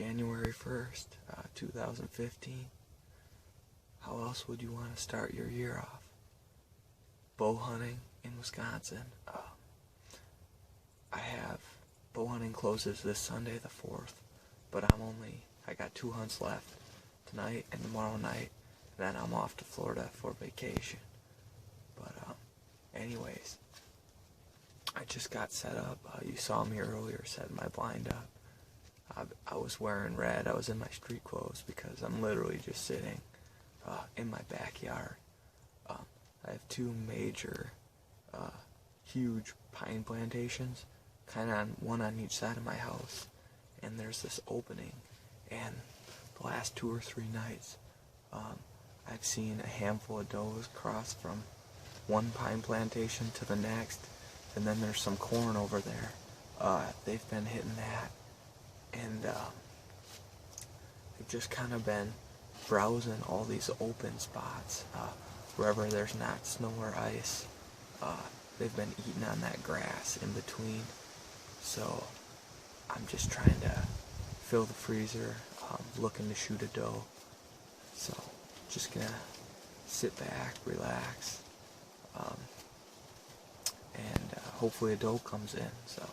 January 1st, 2015. How else would you want to start your year off? Bow hunting in Wisconsin. I have bow hunting closes this Sunday the 4th, but I got 2 hunts left, tonight and tomorrow night, and then I'm off to Florida for vacation. But anyways, I just got set up. You saw me earlier setting my blind up. I was wearing red. I was in my street clothes because I'm literally just sitting in my backyard. I have 2 major, huge pine plantations, one on each side of my house, and there's this opening, and the last 2 or 3 nights, I've seen a handful of does cross from one pine plantation to the next, and then there's some corn over there. They've been hitting that, and they've just kind of been browsing all these open spots, wherever there's not snow or ice. They've been eating on that grass in between, so I'm just trying to fill the freezer, looking to shoot a doe. So just gonna sit back, relax, and hopefully a doe comes in. So.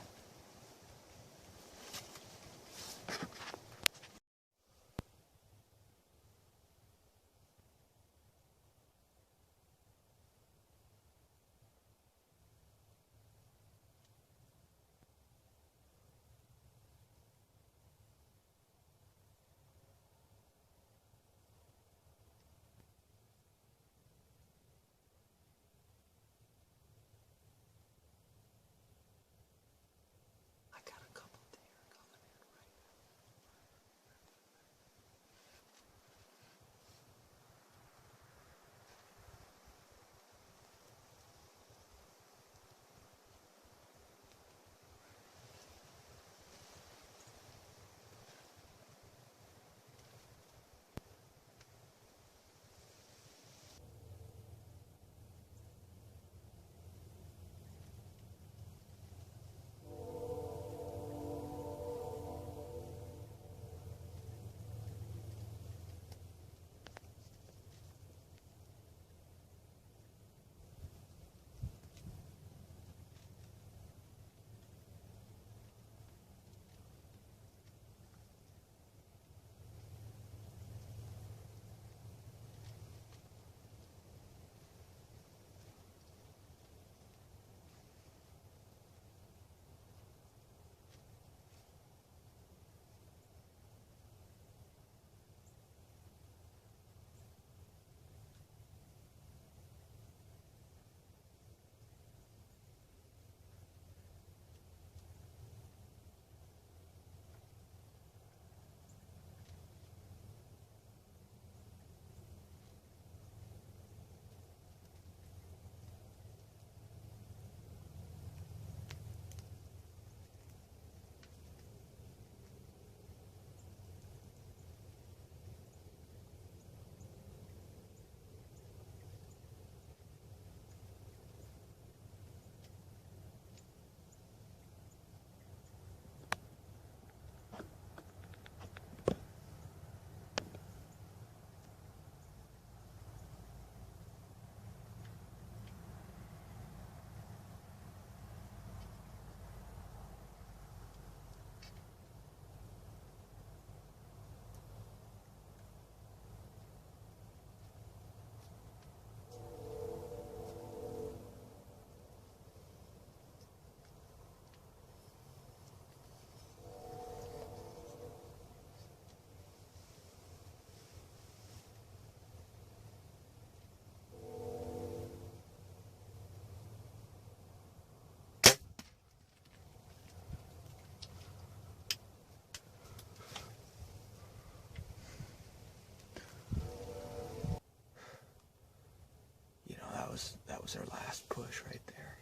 That was our last push right there.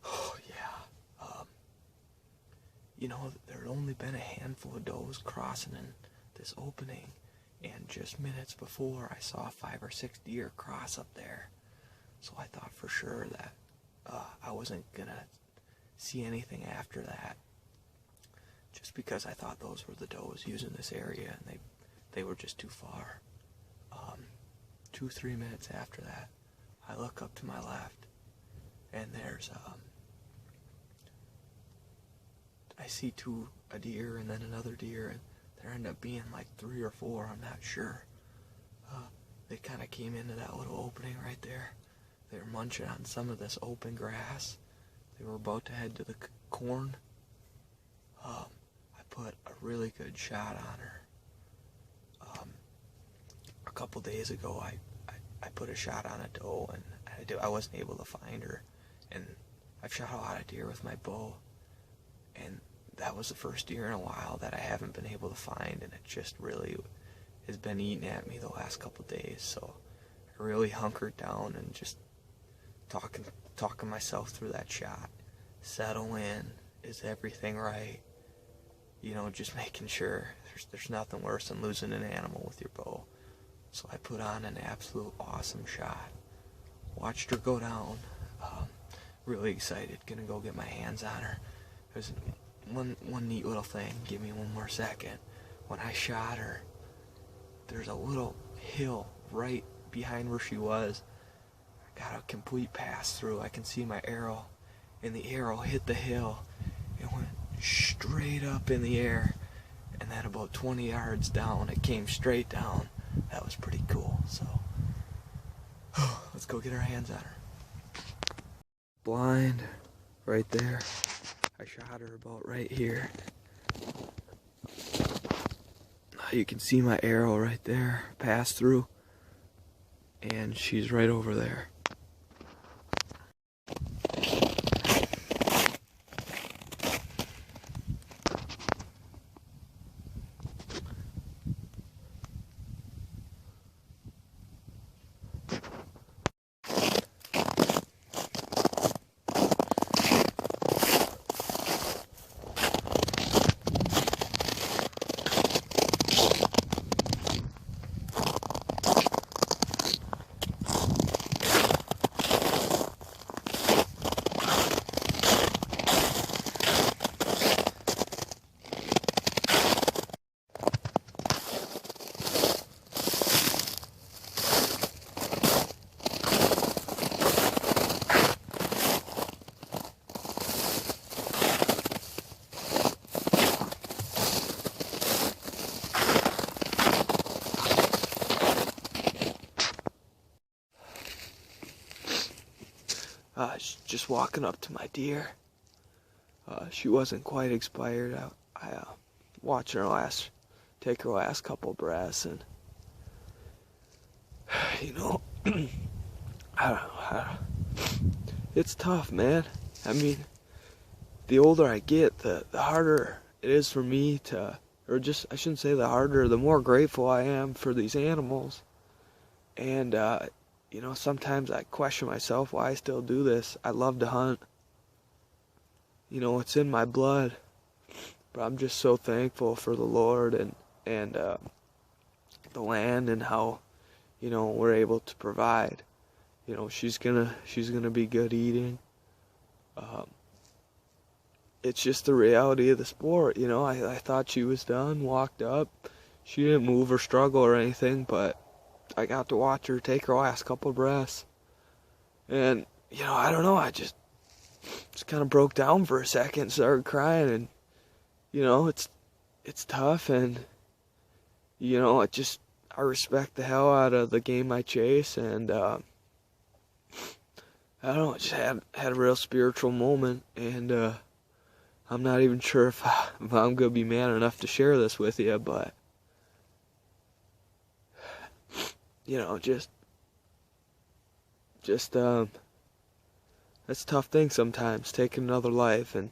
Oh yeah. There had only been a handful of does crossing in this opening, and just minutes before I saw 5 or 6 deer cross up there. So I thought for sure that I wasn't gonna see anything after that. just because I thought those were the does using this area, and they were just too far. 2-3 minutes after that, I look up to my left, and there's I see a deer and then another deer, and there end up being like 3 or 4, I'm not sure. They kind of came into that little opening right there. They were munching on some of this open grass. They were about to head to the corn. I put a really good shot on her. A couple days ago, I put a shot on a doe, and I wasn't able to find her. And I've shot a lot of deer with my bow, and that was the first deer in a while that I haven't been able to find, and it just really has been eating at me the last couple days. So I really hunkered down and just talking myself through that shot. Settle in. Is everything right? You know, just making sure there's nothing worse than losing an animal with your bow. So I put on an absolute awesome shot. Watched her go down. Really excited. Gonna go get my hands on her. There's one neat little thing. Give me one more second. When I shot her, there's a little hill right behind where she was. I got a complete pass through. I can see my arrow, and the arrow hit the hill. It went straight up in the air, and then about 20 yards down, it came straight down. That was pretty cool. So let's go get our hands on her. Blind, right there. I shot her about right here. You can see my arrow right there pass through, and she's right over there. Just walking up to my deer. She wasn't quite expired. I watched her take her last couple breaths, and you know, it's tough, man. I mean, the older I get, the harder it is for me to, I shouldn't say the harder, the more grateful I am for these animals. And you know, sometimes I question myself why I still do this. I love to hunt. You know, it's in my blood. But I'm just so thankful for the Lord and the land and how, you know, we're able to provide. You know, she's gonna be good eating. It's just the reality of the sport. You know, I thought she was done, walked up. She didn't move or struggle or anything, but I got to watch her take her last couple breaths. And, you know, I don't know, I just kind of broke down for a second, started crying, and, you know, it's tough, and, you know, I respect the hell out of the game I chase, and, I don't know, I just had a real spiritual moment, and, I'm not even sure if I'm going to be man enough to share this with you, but, you know, that's a tough thing sometimes, taking another life, and,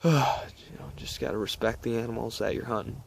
you know, just gotta respect the animals that you're hunting.